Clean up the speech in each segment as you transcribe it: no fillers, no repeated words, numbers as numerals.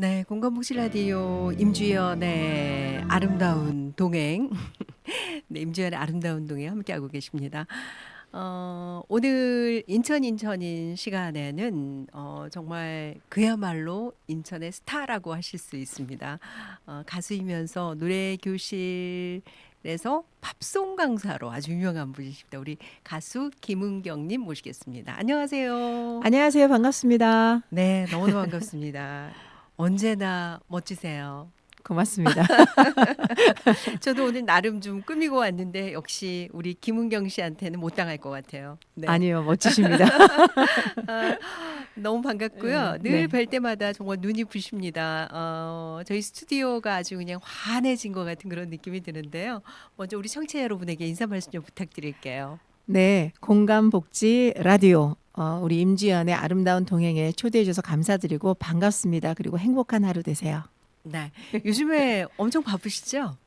네, 공감복지 라디오 임주연의 아름다운 동행. 네, 임주연의 아름다운 동행 함께하고 계십니다. 오늘 인천인 시간에는 정말 그야말로 인천의 스타라고 하실 수 있습니다. 가수이면서 노래 교실에서 팝송 강사로 아주 유명한 분이십니다. 우리 가수 김은경님 모시겠습니다. 안녕하세요. 안녕하세요. 반갑습니다. 네, 너무너무 반갑습니다. 언제나 멋지세요. 고맙습니다. 저도 오늘 나름 좀 꾸미고 왔는데 역시 우리 김은경 씨한테는 못 당할 것 같아요. 네. 아니요, 멋지십니다. 아, 너무 반갑고요. 늘 네. 뵐 때마다 정말 눈이 부십니다. 저희 스튜디오가 아주 그냥 환해진 것 같은 그런 느낌이 드는데요. 먼저 우리 청취자 여러분에게 인사 말씀 좀 부탁드릴게요. 네, 공감복지 라디오. 우리 임지연의 아름다운 동행에 초대해 주셔서 감사드리고 반갑습니다. 그리고 행복한 하루 되세요. 네. 요즘에 엄청 바쁘시죠?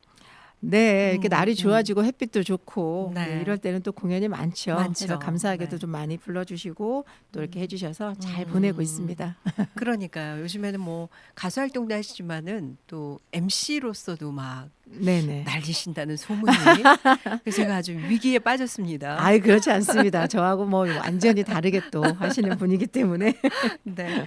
네, 이렇게 날이 음. 좋아지고 햇빛도 좋고 네. 네, 이럴 때는 또 공연이 많죠. 많죠. 그래서 감사하게도 네. 좀 많이 불러주시고 또 이렇게 해주셔서 잘 음. 보내고 있습니다. 그러니까요. 요즘에는 뭐 가수 활동도 하시지만은 또 MC로서도 막 네네. 날리신다는 소문이. 그래서 제가 아주 위기에 빠졌습니다. 아이, 그렇지 않습니다. 저하고 뭐 완전히 다르게 또 하시는 분이기 때문에. 네.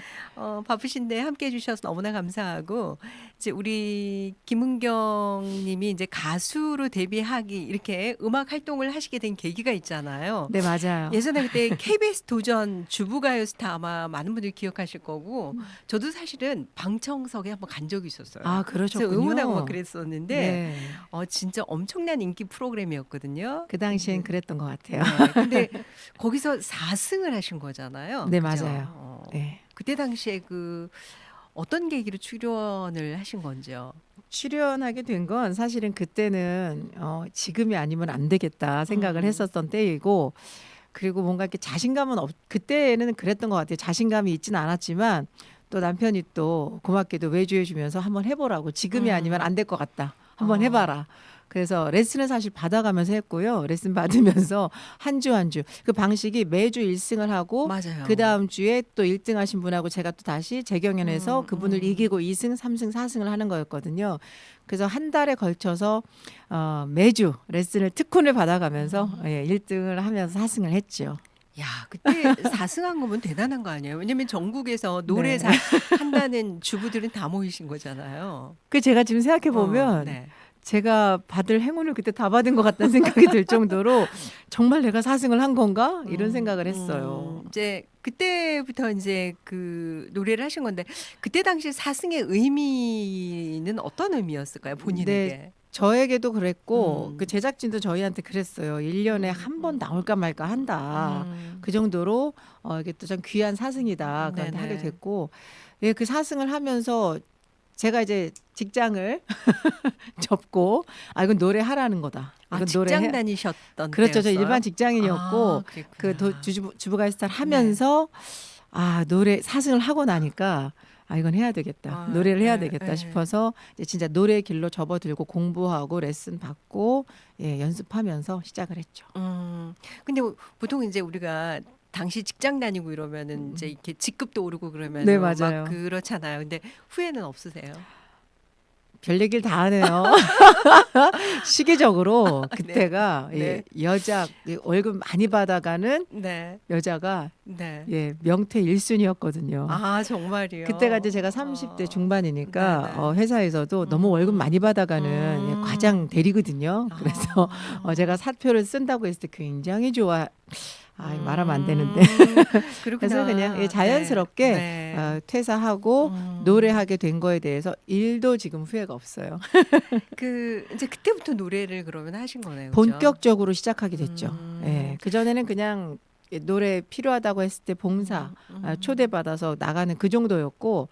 바쁘신데 함께 해주셔서 너무나 감사하고 이제 우리 김은경 님이 이제 가수로 데뷔하기 이렇게 음악 활동을 하시게 된 계기가 있잖아요. 네, 맞아요. 예전에 그때 KBS 도전 주부가요스타 아마 많은 분들이 기억하실 거고 저도 사실은 방청석에 한번 간 적이 있었어요. 아, 그래서 그러셨군요. 응원하고 막 그랬었는데 네. 진짜 엄청난 인기 프로그램이었거든요. 그 당시엔 네. 그랬던 것 같아요. 네. 근데 거기서 4승을 하신 거잖아요. 네, 그죠? 맞아요. 네. 그때 당시에 그 어떤 계기로 출연을 하신 건지요? 출연하게 된 건 사실은 그때는 지금이 아니면 안 되겠다 생각을 했었던 때이고, 그리고 뭔가 이렇게 자신감은 그때는 그랬던 것 같아요. 자신감이 있지는 않았지만 또 남편이 또 고맙게도 외주해 주면서 한번 해보라고, 지금이 아니면 안 될 것 같다, 한번 어. 해봐라. 그래서 레슨을 사실 받아가면서 했고요. 레슨 받으면서 한 주 한 주 그 방식이 매주 1승을 하고 맞아요. 그 다음 주에 또 1등 하신 분하고 제가 또 다시 재경연해서 그분을 음. 이기고 2승, 3승, 4승을 하는 거였거든요. 그래서 한 달에 걸쳐서 매주 레슨을 특훈을 받아가면서 1등을 하면서 4승을 했죠. 야, 그때 4승한 거면 대단한 거 아니에요? 왜냐면 전국에서 노래 네. 한다는 주부들은 다 모이신 거잖아요. 그 제가 지금 생각해 보면 네. 제가 받을 행운을 그때 다 받은 것 같다는 생각이 들 정도로 정말 내가 4승을 한 건가 이런 생각을 했어요. 이제 그때부터 이제 그 노래를 하신 건데 그때 당시 4승의 의미는 어떤 의미였을까요? 본인에게? 저에게도 그랬고 음. 그 제작진도 저희한테 그랬어요. 1년에 한 번 나올까 말까 한다. 그 정도로 이게 또 참 귀한 사승이다. 그런데 네네. 하게 됐고, 예, 그 사승을 하면서 제가 이제 직장을 접고, 이건 노래하라는 거다. 이건 직장 다니셨던 그렇죠. 저 때였어요? 일반 직장인이었고 그랬구나. 주부가요스타를 하면서 노래 사승을 하고 나니까 이건 해야 되겠다. 노래를 해야 되겠다 싶어서 이제 진짜 노래 길로 접어들고 공부하고 레슨 받고 연습하면서 시작을 했죠. 근데 보통 이제 우리가 당시 직장 다니고 이러면은 이제 이렇게 직급도 오르고 그러면 네, 막 맞아요. 그렇잖아요. 근데 후회는 없으세요? 별 얘기를 다 하네요. 시기적으로 그때가 네. 여자 월급 많이 받아가는 네. 여자가 네. 명태 1순위였거든요. 정말이요? 그때가 이제 제가 30대 중반이니까 네네. 음. 회사에서도 너무 월급 많이 받아가는 과장 대리거든요. 그래서 제가 사표를 쓴다고 했을 때 굉장히 좋아. 말하면 안 되는데. 그렇구나. 그래서 그냥 자연스럽게 네. 퇴사하고 노래하게 된 거에 대해서 일도 지금 후회가 없어요. 이제 그때부터 노래를 그러면 하신 거네요. 그죠? 본격적으로 시작하게 됐죠. 음. 그전에는 그냥 노래 필요하다고 했을 때 봉사 초대받아서 나가는 그 정도였고,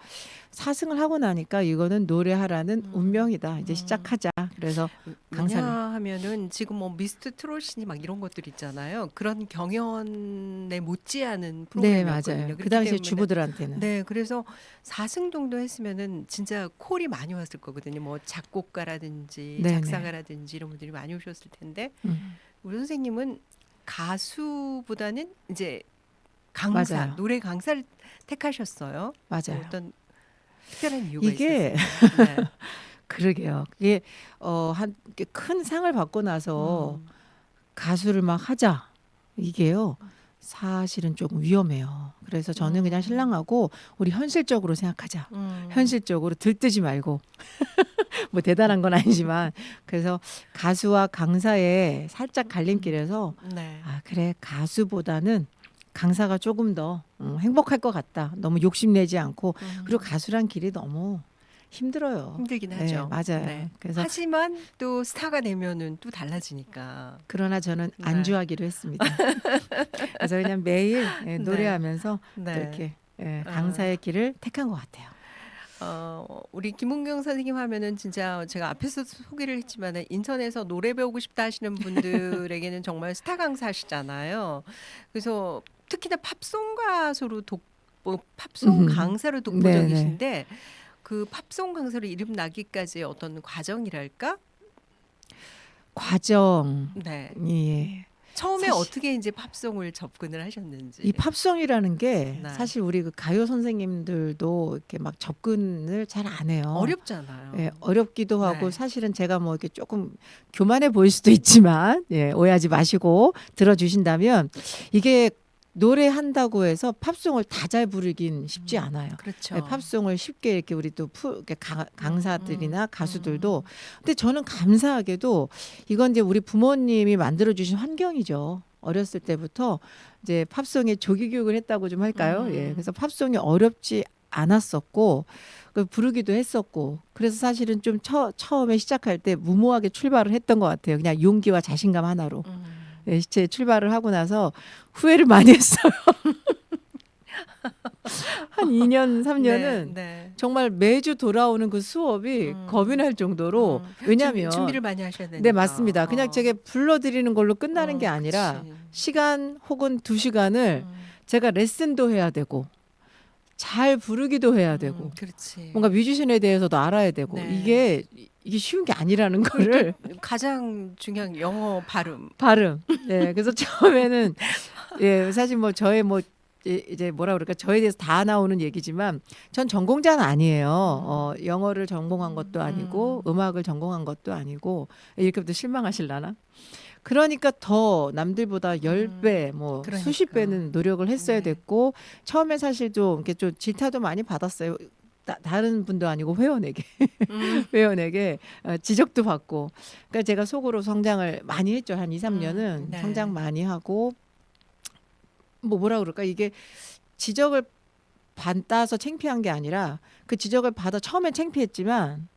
사승을 하고 나니까 이거는 노래하라는 운명이다. 이제 시작하자. 그래서 강사를. 왜냐하면은 지금 뭐 미스터 트롯이니 막 이런 것들 있잖아요. 그런 경연에 못지않은 네, 프로그램이었거든요. 맞아요. 그렇기 그 당시에 때문에 주부들한테는. 네, 그래서 4승 정도 했으면은 진짜 콜이 많이 왔을 거거든요. 뭐 작곡가라든지 네네. 작사가라든지 이런 분들이 많이 오셨을 텐데 음. 우리 선생님은 가수보다는 이제 강사, 맞아요. 노래 강사를 택하셨어요. 맞아요. 어떤 특별한 이유가 이게 있었어요. 네. 그러게요. 그게 한 큰 상을 받고 나서 음. 가수를 막 하자 이게요. 사실은 조금 위험해요. 그래서 저는 그냥 신랑하고 우리 현실적으로 생각하자. 음. 현실적으로 들뜨지 말고 뭐 대단한 건 아니지만 그래서 가수와 강사의 살짝 갈림길에서 네. 아 그래 가수보다는 강사가 조금 더 행복할 것 같다. 너무 욕심내지 않고 그리고 가수란 길이 너무 힘들어요. 힘들긴 네, 하죠. 맞아요. 네. 그래서 하지만 또 스타가 되면은 또 달라지니까. 그러나 저는 네. 안주하기로 했습니다. 그래서 그냥 매일 네. 노래하면서 또 네. 이렇게 어. 강사의 길을 택한 것 같아요. 우리 김은경 선생님 하면은 진짜 제가 앞에서 소개를 했지만은 인천에서 노래 배우고 싶다 하시는 분들에게는 정말 스타 강사시잖아요. 그래서 특히나 팝송 가수로 팝송 강사로 네네. 독보적이신데 그 팝송 강사로 이름 나기까지의 어떤 과정이랄까? 과정. 네. 예. 처음에 사실 어떻게 이제 팝송을 접근을 하셨는지. 이 팝송이라는 게 네. 사실 우리 그 가요 선생님들도 이렇게 막 접근을 잘 안 해요. 어렵잖아요. 예, 어렵기도 하고 네. 사실은 제가 뭐 이렇게 조금 교만해 보일 수도 있지만 예, 오해하지 마시고 들어주신다면 이게 노래한다고 해서 팝송을 다 잘 부르긴 쉽지 않아요. 그렇죠. 예, 팝송을 쉽게 이렇게 우리 또 이렇게 강사들이나 가수들도 근데 저는 감사하게도 이건 이제 우리 부모님이 만들어 주신 환경이죠. 어렸을 때부터 이제 팝송에 조기 교육을 했다고 좀 할까요? 예. 그래서 팝송이 어렵지 않았었고 그 부르기도 했었고 그래서 사실은 좀 처음에 시작할 때 무모하게 출발을 했던 것 같아요. 그냥 용기와 자신감 하나로. 예, 제 출발을 하고 나서 후회를 많이 했어요. 한 2년, 3년은 네, 네. 정말 매주 돌아오는 그 수업이 겁이 날 정도로 왜냐하면 준비를 많이 하셔야 되니까. 네, 맞습니다. 그냥 제가 불러드리는 걸로 끝나는 게 아니라 그치. 시간 혹은 2시간을 제가 레슨도 해야 되고 잘 부르기도 해야 되고 그렇지. 뭔가 뮤지션에 대해서도 알아야 되고 네. 이게 쉬운 게 아니라는 거를 가장 중요한 영어 발음. 발음. 네, 그래서 처음에는 예, 사실 뭐 저의 뭐 이제 뭐라 그럴까 저에 대해서 다 나오는 얘기지만 전 전공자는 아니에요. 영어를 전공한 것도 아니고 음악을 전공한 것도 아니고 이렇게부터 실망하실라나? 그러니까 더 남들보다 10배 뭐 그러니까. 수십 배는 노력을 했어야 네. 됐고 처음에 사실 좀 이렇게 좀 질타도 많이 받았어요. 다른 분도 아니고 회원에게 회원에게 지적도 받고 그러니까 제가 속으로 성장을 많이 했죠. 한 2, 3년은 네. 성장 많이 하고 뭐라 그럴까 이게 지적을 받아서 창피한 게 아니라 그 지적을 받아 처음엔 창피했지만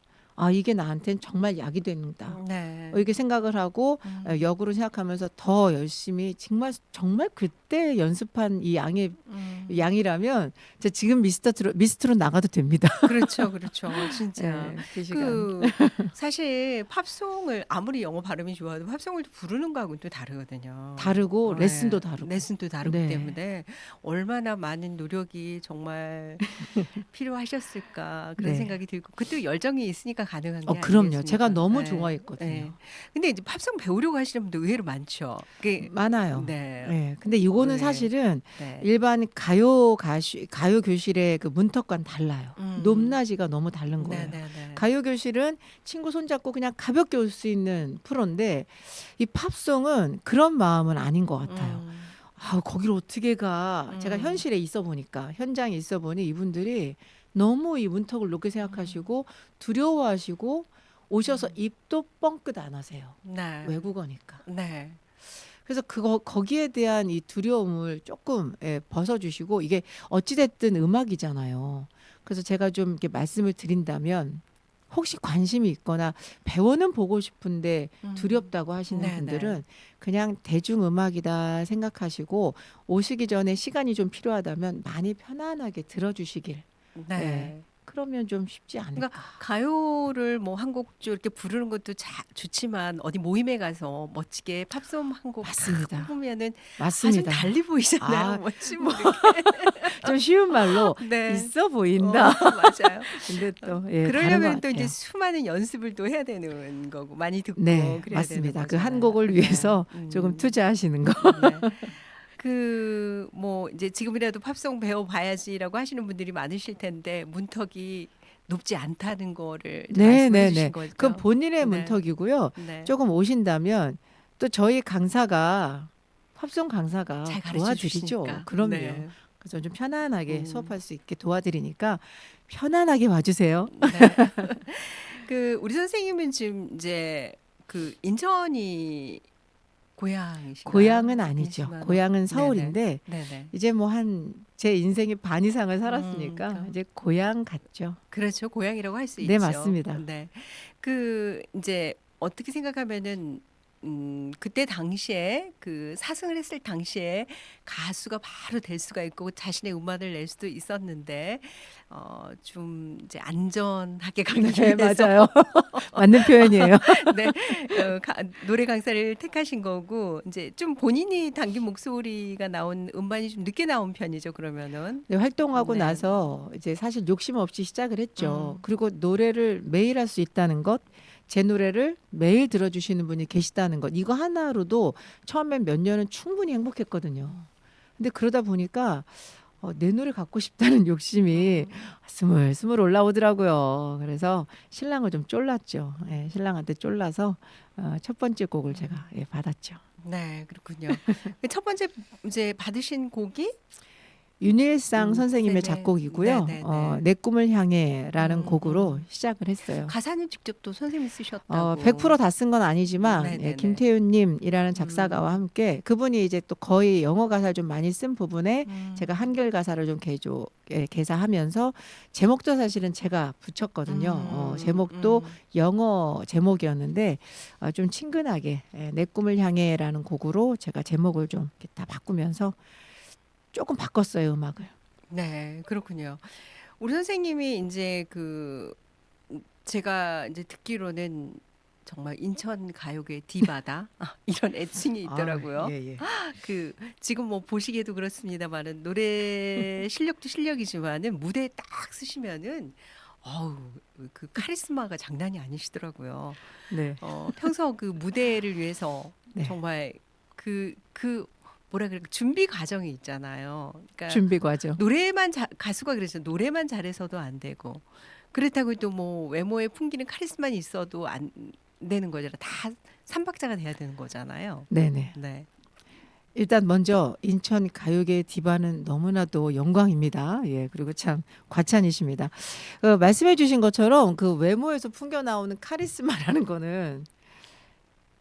아 이게 나한테는 정말 약이 된다. 네. 이렇게 생각을 하고 역으로 생각하면서 더 열심히 정말 그때 연습한 이 양이라면 제가 지금 미스트로 나가도 됩니다. 그렇죠, 그렇죠. 진짜. 네, 그 시간. 그 사실 팝송을 아무리 영어 발음이 좋아도 팝송을 부르는 거하고는 또 다르거든요. 다르고 네. 레슨도 다르고. 레슨도 다르기 네. 때문에 얼마나 많은 노력이 정말 필요하셨을까 그런 네. 생각이 들고 그것도 열정이 있으니까 가능한 게 그럼요. 아니겠습니까? 제가 너무 네. 좋아했거든요. 네. 근데 이제 팝송 배우려고 하시는 분들 의외로 많죠. 그게 많아요. 네. 네. 근데 이거는 네. 사실은 네. 일반 가요 교실의 그 문턱과는 달라요. 높낮이가 너무 다른 거예요. 네, 네, 네. 가요 교실은 친구 손잡고 그냥 가볍게 올 수 있는 프로인데 이 팝송은 그런 마음은 아닌 것 같아요. 아, 거기를 어떻게 가? 제가 현실에 있어 보니까 현장에 있어 보니 이분들이 너무 이 문턱을 높게 생각하시고 두려워하시고 오셔서 입도 뻥끗 안 하세요. 네. 외국어니까. 네. 그래서 거기에 대한 이 두려움을 조금 벗어주시고 이게 어찌됐든 음악이잖아요. 그래서 제가 좀 이렇게 말씀을 드린다면 혹시 관심이 있거나 배워는 보고 싶은데 두렵다고 하시는 네, 분들은 그냥 대중음악이다 생각하시고 오시기 전에 시간이 좀 필요하다면 많이 편안하게 들어주시길. 네. 네. 그러면 좀 쉽지 않을까. 그러니까 가요를 뭐 한 곡 이렇게 부르는 것도 좋지만 어디 모임에 가서 멋지게 팝송 한 곡 맞습니다. 보면은 아주 맞습니다. 달리 보이잖아요. 아, 멋진 좀 쉬운 말로 네. 있어 보인다. 맞아요. 근데 또 다른 그러려면 것 또 이제 같아요. 수많은 연습을 또 해야 되는 거고 많이 듣고 네, 그래야 맞습니다. 되는 그 한 거잖아요. 곡을 위해서 네. 조금 투자하시는 거. 네. 뭐 이제 지금이라도 팝송 배워봐야지라고 하시는 분들이 많으실 텐데 문턱이 높지 않다는 거를 네, 말씀해 네, 주신 네. 거죠. 그건 본인의 네. 문턱이고요. 네. 조금 오신다면 또 저희 강사가 팝송 강사가 잘 가르쳐 도와드리죠. 주시니까. 그럼요. 네. 그래서 좀 편안하게 음. 수업할 수 있게 도와드리니까 편안하게 와주세요. 네. 그 우리 선생님은 지금 이제 그 인천이 고향이신가요? 고향은 아니죠. 아니지만 고향은 네네. 서울인데 네네. 이제 뭐 한 제 인생의 반 이상을 살았으니까 그럼 이제 고향 같죠. 그렇죠. 고향이라고 할 수 네, 있죠. 맞습니다. 네. 그 이제 어떻게 생각하면은 그때 당시에 그 사승을 했을 당시에 가수가 바로 될 수가 있고 자신의 음반을 낼 수도 있었는데 좀 이제 안전하게 가기 네, 위해서 맞아요. 맞는 표현이에요. 네, 노래 강사를 택하신 거고 이제 좀 본인이 담긴 목소리가 나온 음반이 좀 늦게 나온 편이죠. 그러면은 네, 활동하고 네. 나서 이제 사실 욕심 없이 시작을 했죠. 음. 그리고 노래를 매일 할 수 있다는 것, 제 노래를 매일 들어주시는 분이 계시다는 것, 이거 하나로도 처음엔 몇 년은 충분히 행복했거든요. 근데 그러다 보니까 내 노래 갖고 싶다는 욕심이 스물스물 올라오더라고요. 그래서 신랑을 좀 쫄랐죠. 예, 신랑한테 쫄라서 첫 번째 곡을 제가 받았죠. 네, 그렇군요. 그 첫 번째 이제 받으신 곡이 윤일상 선생님의 네네. 작곡이고요. 네네네. 내 꿈을 향해라는 음, 곡으로 시작을 했어요. 가사는 직접 또 선생님이 쓰셨다고. 100%다 쓴 건 아니지만 네네네. 김태윤님이라는 작사가와 함께 그분이 이제 또 거의 영어 가사를 좀 많이 쓴 부분에 제가 한글 가사를 좀 개사하면서 제목도 사실은 제가 붙였거든요. 제목도 영어 제목이었는데 좀 친근하게 내 꿈을 향해라는 곡으로 제가 제목을 좀 이렇게 다 바꾸면서 조금 바꿨어요, 음악을. 네, 그렇군요. 우리 선생님이 이제 제가 이제 듣기로는 정말 인천 가요계 디바다 이런 애칭이 있더라고요. 예, 예. 그 지금 뭐 보시기에도 그렇습니다만은 노래 실력도 실력이지만은 무대에 딱 쓰시면은 어우 그 카리스마가 장난이 아니시더라고요. 네. 평소 그 무대를 위해서 네. 정말 그 뭐라 그래 준비 과정이 있잖아요. 그러니까 준비 과정. 가수가 그래서 노래만 잘해서도 안 되고 그렇다고 또 뭐 외모에 풍기는 카리스마는 있어도 안 되는 거잖아요. 다 삼박자가 돼야 되는 거잖아요. 네네. 네. 일단 먼저 인천 가요계 디바는 너무나도 영광입니다. 예, 그리고 참 과찬이십니다. 말씀해주신 것처럼 그 외모에서 풍겨 나오는 카리스마라는 거는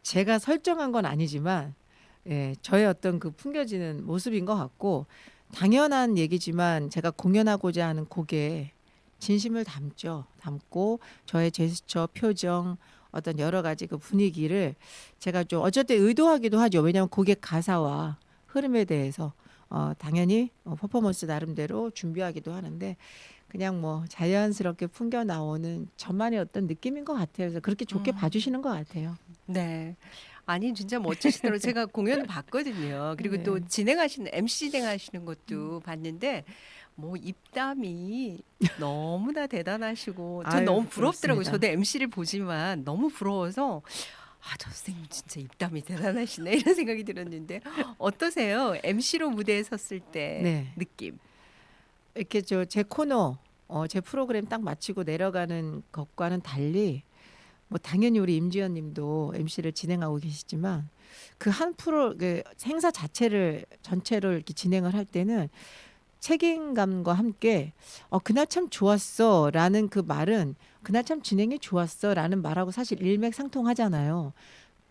제가 설정한 건 아니지만 저의 어떤 그 풍겨지는 모습인 것 같고 당연한 얘기지만 제가 공연하고자 하는 곡에 진심을 담고 저의 제스처, 표정, 어떤 여러 가지 그 분위기를 제가 좀 어쨌든 의도하기도 하죠. 왜냐하면 곡의 가사와 흐름에 대해서 당연히 퍼포먼스 나름대로 준비하기도 하는데 그냥 뭐 자연스럽게 풍겨 나오는 저만의 어떤 느낌인 것 같아요. 그래서 그렇게 좋게 봐주시는 것 같아요. 네. 아니 진짜 멋지시더라고요. 제가 공연을 봤거든요. 그리고 또 네. MC 진행하시는 것도 봤는데 뭐 입담이 너무나 대단하시고 전 아유, 너무 부럽더라고요. 고맙습니다. 저도 MC를 보지만 너무 부러워서 저 선생님 진짜 입담이 대단하시네 이런 생각이 들었는데 어떠세요? MC로 무대에 섰을 때 네. 느낌. 이렇게 제 코너, 제 프로그램 딱 마치고 내려가는 것과는 달리 뭐 당연히 우리 임지연 님도 MC를 진행하고 계시지만 그 한 그 행사 전체를 이렇게 진행을 할 때는 책임감과 함께 그날 참 좋았어라는 그 말은 그날 참 진행이 좋았어라는 말하고 사실 일맥상통하잖아요.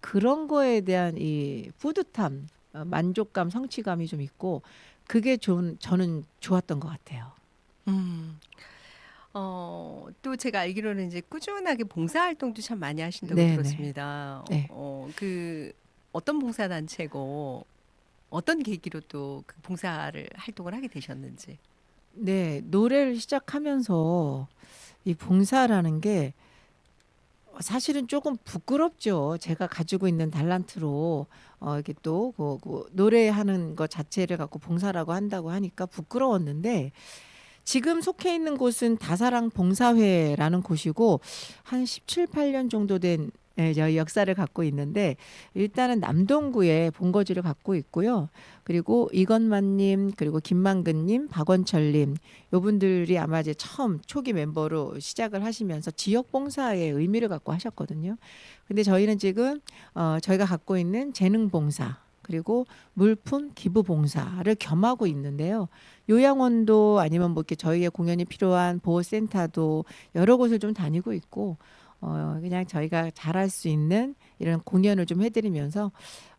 그런 거에 대한 이 뿌듯함, 만족감, 성취감이 좀 있고 그게 저는 좋았던 것 같아요. 음. 또 제가 알기로는 이제 꾸준하게 봉사활동도 참 많이 하신다고 네네. 들었습니다. 네. 어떤 봉사단체고 어떤 계기로 또 그 봉사를 활동을 하게 되셨는지. 네, 노래를 시작하면서 이 봉사라는 게 사실은 조금 부끄럽죠. 제가 가지고 있는 달란트로 이렇게 또 그 노래하는 것 자체를 갖고 봉사라고 한다고 하니까 부끄러웠는데 지금 속해 있는 곳은 다사랑 봉사회라는 곳이고 한 17, 18년 정도 된 예, 저 역사를 갖고 있는데 일단은 남동구에 본거지를 갖고 있고요. 그리고 이건만님, 그리고 김만근님, 박원철님, 요분들이 아마 이제 처음 초기 멤버로 시작을 하시면서 지역 봉사의 의미를 갖고 하셨거든요. 근데 저희는 지금 저희가 갖고 있는 재능 봉사 그리고 물품 기부 봉사를 겸하고 있는데요. 요양원도 아니면 뭐 이렇게 저희의 공연이 필요한 보호센터도 여러 곳을 좀 다니고 있고 그냥 저희가 잘할 수 있는 이런 공연을 좀 해드리면서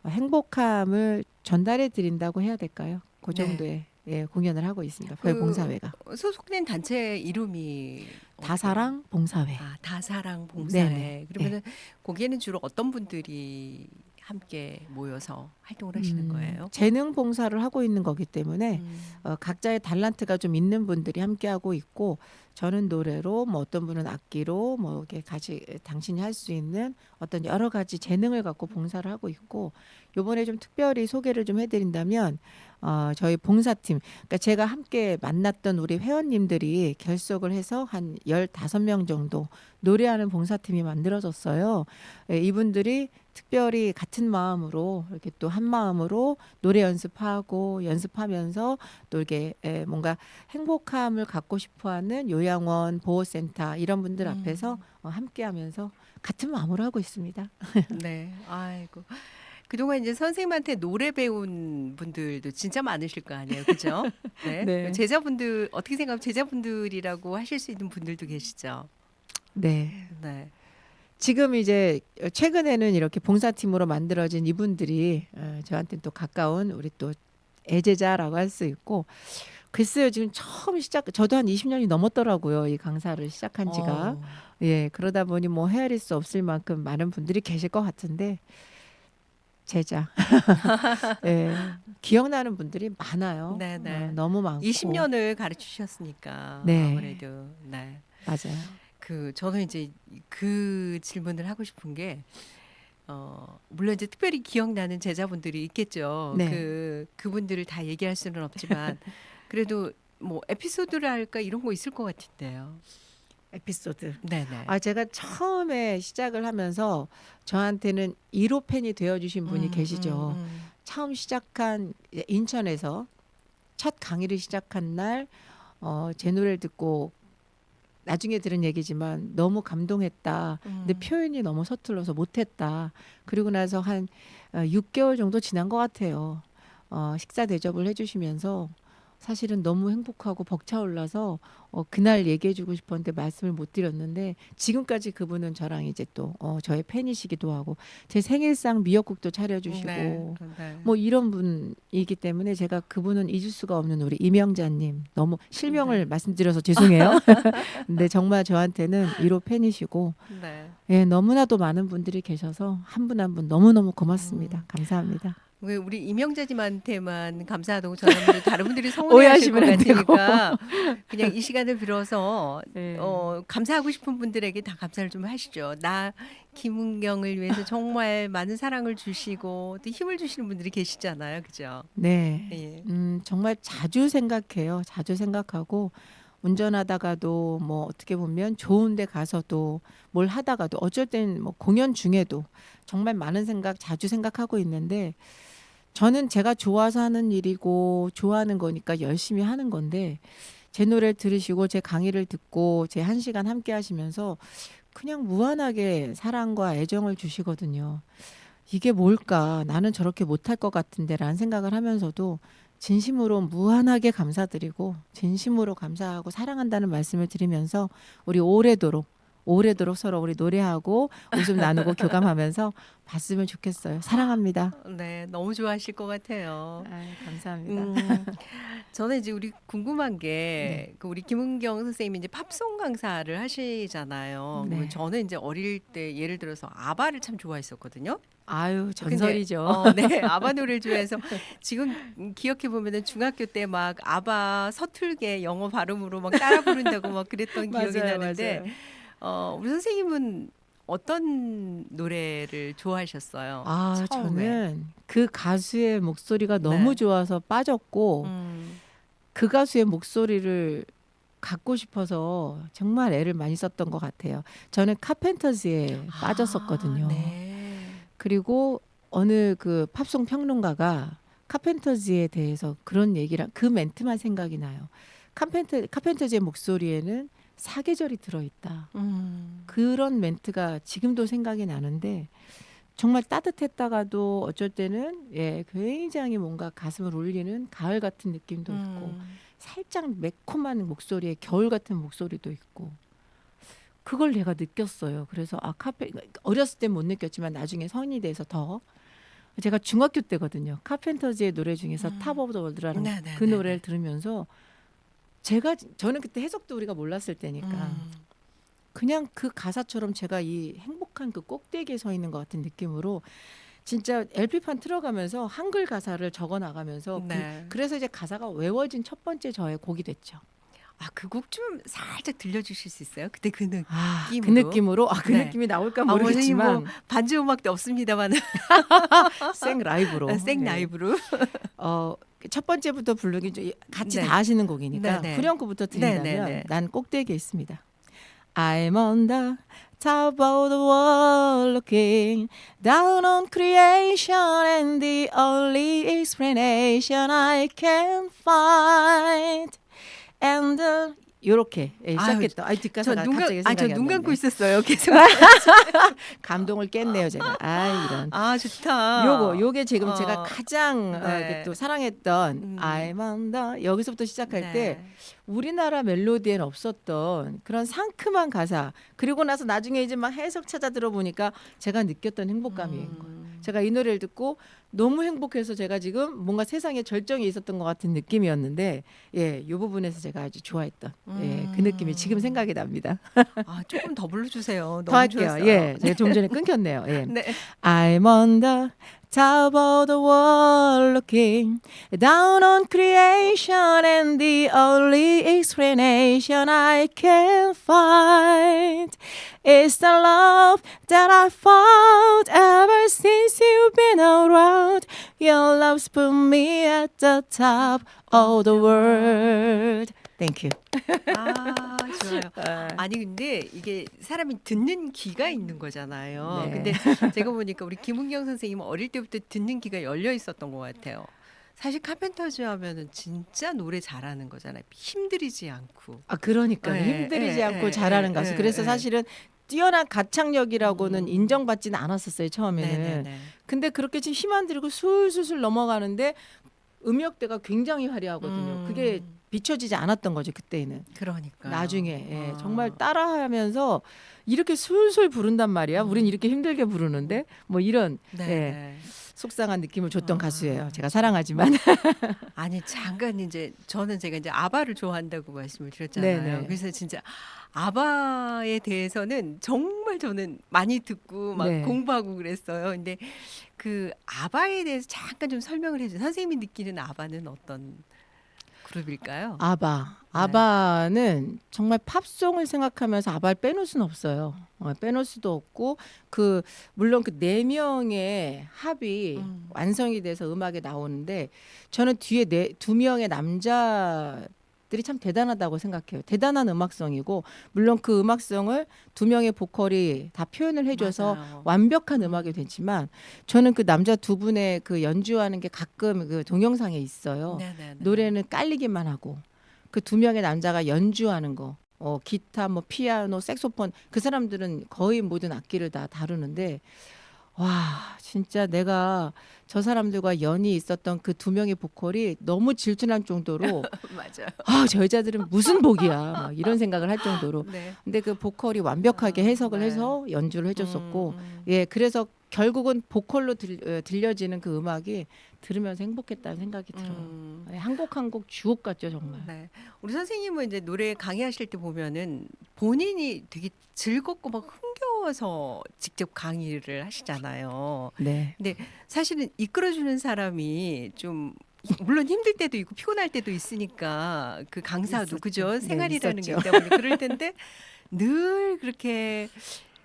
행복함을 전달해 드린다고 해야 될까요? 그 네. 정도의 예, 공연을 하고 있습니다. 그 별봉사회가 소속된 단체 이름이 다사랑 봉사회. 다사랑 네네. 봉사회. 그러면은 거기에는 주로 어떤 분들이 함께 모여서 활동을 하시는 거예요? 재능 봉사를 하고 있는 거기 때문에 음. 각자의 달란트가 좀 있는 분들이 함께 하고 있고 저는 노래로 뭐 어떤 분은 악기로 뭐 이렇게 같이 당신이 할 수 있는 어떤 여러 가지 재능을 갖고 봉사를 하고 있고 요번에 좀 특별히 소개를 좀 해드린다면 저희 봉사팀 그러니까 제가 함께 만났던 우리 회원님들이 결속을 해서 한 15명 정도 노래하는 봉사팀이 만들어졌어요. 예, 이분들이 특별히 같은 마음으로 이렇게 또 한 마음으로 노래 연습하고 연습하면서 또 이렇게 뭔가 행복함을 갖고 싶어하는 요양원 보호센터 이런 분들 앞에서 함께하면서 같은 마음으로 하고 있습니다. 네. 아이고. 그동안 이제 선생님한테 노래 배운 분들도 진짜 많으실 거 아니에요. 그죠? 네. 네. 제자분들 어떻게 생각하면 제자분들이라고 하실 수 있는 분들도 계시죠? 네. 네. 지금 이제 최근에는 이렇게 봉사팀으로 만들어진 이분들이 저한테 또 가까운 우리 또 애제자라고 할 수 있고 글쎄요 지금 처음 시작 저도 한 20년이 넘었더라고요 이 강사를 시작한 지가 어. 예 그러다 보니 뭐 헤아릴 수 없을 만큼 많은 분들이 계실 것 같은데 제자 예 기억나는 분들이 많아요 네네. 너무 많고 20년을 가르치셨으니까 네 아무래도 네. 맞아요 저는 이제 그 질문을 하고 싶은 게 물론 이제 특별히 기억나는 제자분들이 있겠죠. 네 그분들을 다 얘기할 수는 없지만 그래도 뭐 에피소드랄까 이런 거 있을 것 같은데요. 에피소드 네네. 제가 처음에 시작을 하면서 저한테는 1호 팬이 되어주신 분이 계시죠. 처음 시작한 인천에서 첫 강의를 시작한 날, 제 노래를 듣고 나중에 들은 얘기지만 너무 감동했다. 근데 표현이 너무 서툴러서 못했다. 그리고 나서 한 6개월 정도 지난 것 같아요. 식사 대접을 해주시면서 사실은 너무 행복하고 벅차올라서 그날 얘기해주고 싶었는데 말씀을 못 드렸는데 지금까지 그분은 저랑 이제 또 저의 팬이시기도 하고 제 생일상 미역국도 차려주시고 네. 네. 뭐 이런 분이기 때문에 제가 그분은 잊을 수가 없는 우리 이명자님 너무 실명을 네. 말씀드려서 죄송해요. 근데 정말 저한테는 1호 팬이시고 네. 예, 너무나도 많은 분들이 계셔서 한 분 한 분 너무너무 고맙습니다. 감사합니다. 왜 우리 임영자님한테만 감사하다고 전하면 다른 분들이 서운해하실 것 오해하시면 안 되고. 같으니까 그냥 이 시간을 빌어서 네. 감사하고 싶은 분들에게 다 감사를 좀 하시죠. 나 김은경을 위해서 정말 많은 사랑을 주시고 또 힘을 주시는 분들이 계시잖아요, 그죠? 네. 예. 정말 자주 생각해요. 자주 생각하고 운전하다가도 뭐 어떻게 보면 좋은 데 가서도 뭘 하다가도 어쩔 땐 뭐 공연 중에도 정말 많은 생각 자주 생각하고 있는데 저는 제가 좋아서 하는 일이고 좋아하는 거니까 열심히 하는 건데 제 노래를 들으시고 제 강의를 듣고 제 1시간 함께 하시면서 그냥 무한하게 사랑과 애정을 주시거든요. 이게 뭘까? 나는 저렇게 못할 것 같은데라는 생각을 하면서도 진심으로 무한하게 감사드리고 진심으로 감사하고 사랑한다는 말씀을 드리면서 우리 오래도록 서로 우리 노래하고 웃음 나누고 교감하면서 봤으면 좋겠어요. 사랑합니다. 네, 너무 좋아하실 것 같아요. 감사합니다. 저는 이제 우리 궁금한 게 네. 우리 김은경 선생님이 이제 팝송 강사를 하시잖아요. 네. 그러면 저는 이제 어릴 때 예를 들어서 아바를 참 좋아했었거든요. 아유 근데 전설이죠. 네, 아바 노래를 좋아해서 지금 기억해 보면은 중학교 때 막 아바 서툴게 영어 발음으로 막 따라 부른다고 막 그랬던 기억이 나는데 우리 선생님은 어떤 노래를 좋아하셨어요? 처음에. 저는 그 가수의 목소리가 네. 너무 좋아서 빠졌고 음, 그 가수의 목소리를 갖고 싶어서 정말 애를 많이 썼던 것 같아요. 저는 카펜터즈에 빠졌었거든요. 네. 그리고 어느 그 팝송 평론가가 카펜터즈에 대해서 그런 얘기를 그 멘트만 생각이 나요. 카펜터즈의 목소리에는 사계절이 들어있다. 그런 멘트가 지금도 생각이 나는데 정말 따뜻했다가도 어쩔 때는 굉장히 뭔가 가슴을 울리는 가을 같은 느낌도 있고 살짝 매콤한 목소리에 겨울 같은 목소리도 있고 그걸 내가 느꼈어요. 그래서 어렸을 때 못 느꼈지만 나중에 성인이 돼서 더 제가 중학교 때거든요. 카펜터즈의 노래 중에서 탑 오브 더 월드라는 네네네네. 그 노래를 들으면서 저는 그때 해석도 우리가 몰랐을 때니까 그냥 그 가사처럼 제가 이 행복한 그 꼭대기에 서 있는 것 같은 느낌으로 진짜 LP판 틀어가면서 한글 가사를 적어 나가면서 네. 그래서 이제 가사가 외워진 첫 번째 저의 곡이 됐죠. 그 곡 좀 살짝 들려주실 수 있어요? 그때 그 느낌으로. 그 느낌으로 그 네. 느낌이 나올까 원장님 모르겠지만 반주 음악도 없습니다만 생 라이브로 생 라이브로. 첫 번째부터 부르기 좀 같이 네. 다 하시는 곡이니까 네네. 후렴구부터 드린다면 네네네. 난 꼭대기에 있습니다. I'm on the top of the world looking down on creation and the only explanation I can find and 요렇게 시작했다. 뒷가사가 갑자기 생각이 안 눈 감고 나네. 있었어요. 계속. 감동을 깼네요 제가. 이런. 좋다. 요게 지금 제가 가장 네. 이렇게 또 사랑했던 I'm on the 여기서부터 시작할 네. 때 우리나라 멜로디엔 없었던 그런 상큼한 가사 그리고 나서 나중에 이제 막 해석 찾아 들어보니까 제가 느꼈던 행복감인 거예요. 제가 이 노래를 듣고 너무 행복해서 제가 지금 뭔가 세상에 절정이 있었던 것 같은 느낌이었는데 이 부분에서 제가 아주 좋아했던 그 느낌이 지금 생각이 납니다. 조금 더 불러주세요. 더 너무 할게요. 좋았어요. 제가 좀 전에 끊겼네요. 네. I'm on the top of the world looking down on creation and the only explanation I can find is the love that I found ever since you've been around. Your love's put me at the top of the world. Thank you. 좋아요. 아니 근데 이게 사람이 듣는 귀가 있는 거잖아요. 네. 근데 제가 보니까 우리 김은경 선생님은 어릴 때부터 듣는 귀가 열려 있었던 것 같아요. 사실 카펜터즈 하면은 진짜 노래 잘하는 거잖아요. 힘들이지 않고. 그러니까 네, 힘들이지 네, 않고 네, 잘하는 네, 가수. 네, 그래서 네. 사실은 뛰어난 가창력이라고는 인정받지는 않았었어요 처음에는. 네네네. 근데 그렇게 지금 힘 안 들이고 술술술 넘어가는데 음역대가 굉장히 화려하거든요. 그게 비춰지지 않았던 거죠 그때는. 그러니까 나중에 정말 따라하면서 이렇게 술술 부른단 말이야. 우린 이렇게 힘들게 부르는데 뭐 이런 네. 속상한 느낌을 줬던 가수예요. 제가 사랑하지만. 아니 잠깐 제가 이제 아바를 좋아한다고 말씀을 드렸잖아요. 네네. 그래서 진짜 아바에 대해서는 정말 저는 많이 듣고 막 네. 공부하고 그랬어요. 근데 그 아바에 대해서 잠깐 좀 설명을 해주세요. 선생님이 느끼는 아바는 어떤 그룹일까요? 아바는 정말 팝송을 생각하면서 아바를 빼놓을 수는 없어요. 빼놓을 수도 없고 물론 그 네 명의 합이 완성이 돼서 음악에 나오는데 저는 뒤에 두 명의 남자들이 참 대단하다고 생각해요. 대단한 음악성이고 물론 그 음악성을 두 명의 보컬이 다 표현을 해줘서 맞아요. 완벽한 음악이 됐지만 저는 그 남자 두 분의 그 연주하는 게 가끔 그 동영상에 있어요. 네네네. 노래는 깔리기만 하고 그 두 명의 남자가 연주하는 거 기타 뭐 피아노 색소폰 그 사람들은 거의 모든 악기를 다 다루는데 와 진짜 내가 저 사람들과 연이 있었던 그 두 명의 보컬이 너무 질투날 정도로 맞아요. 저 여자들은 무슨 복이야 막 이런 생각을 할 정도로 네. 근데 그 보컬이 완벽하게 해석을 네. 해서 연주를 해줬었고 그래서 결국은 보컬로 들려지는 그 음악이 들으면서 행복했다는 생각이 들어요. 한 곡 한 곡 주옥 같죠 정말. 네. 우리 선생님은 이제 노래 강의하실 때 보면은 본인이 되게 즐겁고 막 흥겨워서 직접 강의를 하시잖아요. 네. 근데 사실은 이끌어주는 사람이 좀 물론 힘들 때도 있고 피곤할 때도 있으니까 그 강사도 있었죠. 그죠? 네, 생활이라는 게 있었죠. 있다 보니 그럴 텐데 늘 그렇게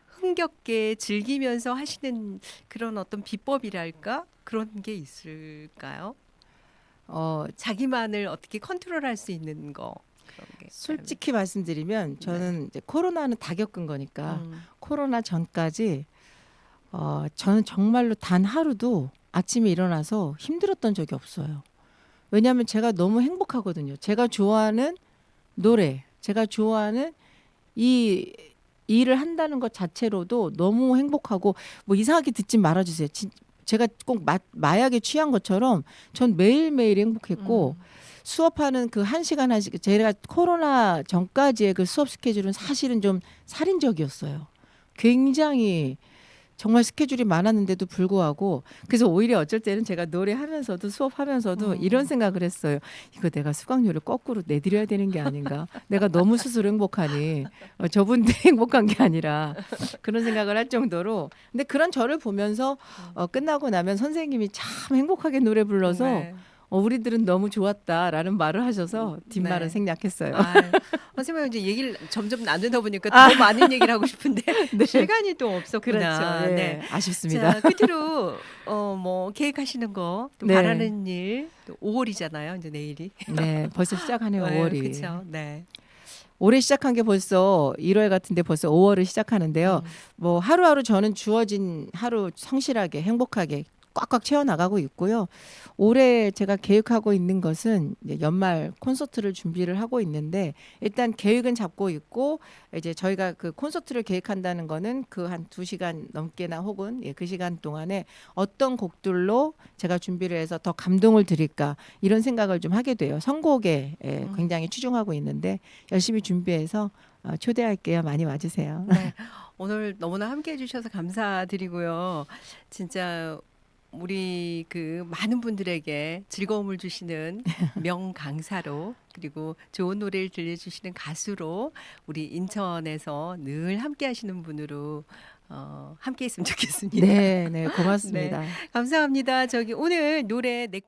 흥겹게 즐기면서 하시는 그런 어떤 비법이랄까 그런 게 있을까요? 자기만을 어떻게 컨트롤할 수 있는 거. 그런 게. 솔직히 말씀드리면 저는 이제 코로나는 다 겪은 거니까 코로나 전까지 저는 정말로 단 하루도 아침에 일어나서 힘들었던 적이 없어요. 왜냐하면 제가 너무 행복하거든요. 제가 좋아하는 노래, 제가 좋아하는 이 일을 한다는 것 자체로도 너무 행복하고 뭐 이상하게 듣지 말아주세요. 제가 꼭 마약에 취한 것처럼 전 매일매일 행복했고 수업하는 그 1시간 1시간 제가 코로나 전까지의 그 수업 스케줄은 사실은 좀 살인적이었어요. 굉장히 정말 스케줄이 많았는데도 불구하고 그래서 오히려 어쩔 때는 제가 노래하면서도 수업하면서도 이런 생각을 했어요. 이거 내가 수강료를 거꾸로 내드려야 되는 게 아닌가. 내가 너무 스스로 행복하니 저분들이 행복한 게 아니라 그런 생각을 할 정도로. 근데 그런 저를 보면서 끝나고 나면 선생님이 참 행복하게 노래 불러서 네. 우리들은 너무 좋았다라는 말을 하셔서 뒷말은 네. 생략했어요. 선생님 이제 얘기를 점점 나누다 보니까 더 많은 얘기를 하고 싶은데 네. 시간이 또 없었구나. 그렇죠. 예. 네. 아쉽습니다. 자, 끝으로 뭐 계획하시는 거, 또 네. 바라는 일, 또 5월이잖아요. 이제 내일이. 네, 벌써 시작하네요. 5월이. 그렇죠. 네. 올해 시작한 게 벌써 1월 같은데 벌써 5월을 시작하는데요. 뭐 하루하루 저는 주어진 하루 성실하게 행복하게 꽉꽉 채워나가고 있고요. 올해 제가 계획하고 있는 것은 이제 연말 콘서트를 준비를 하고 있는데 일단 계획은 잡고 있고 이제 저희가 그 콘서트를 계획한다는 거는 그 한 2시간 넘게나 혹은 그 시간 동안에 어떤 곡들로 제가 준비를 해서 더 감동을 드릴까 이런 생각을 좀 하게 돼요. 선곡에 굉장히 추중하고 있는데 열심히 준비해서 초대할게요. 많이 와주세요. 네. 오늘 너무나 함께 해주셔서 감사드리고요. 진짜 우리 그 많은 분들에게 즐거움을 주시는 명강사로 그리고 좋은 노래를 들려주시는 가수로 우리 인천에서 늘 함께 하시는 분으로 함께 했으면 좋겠습니다. 네, 네, 고맙습니다. 감사합니다. 저기 오늘 노래 내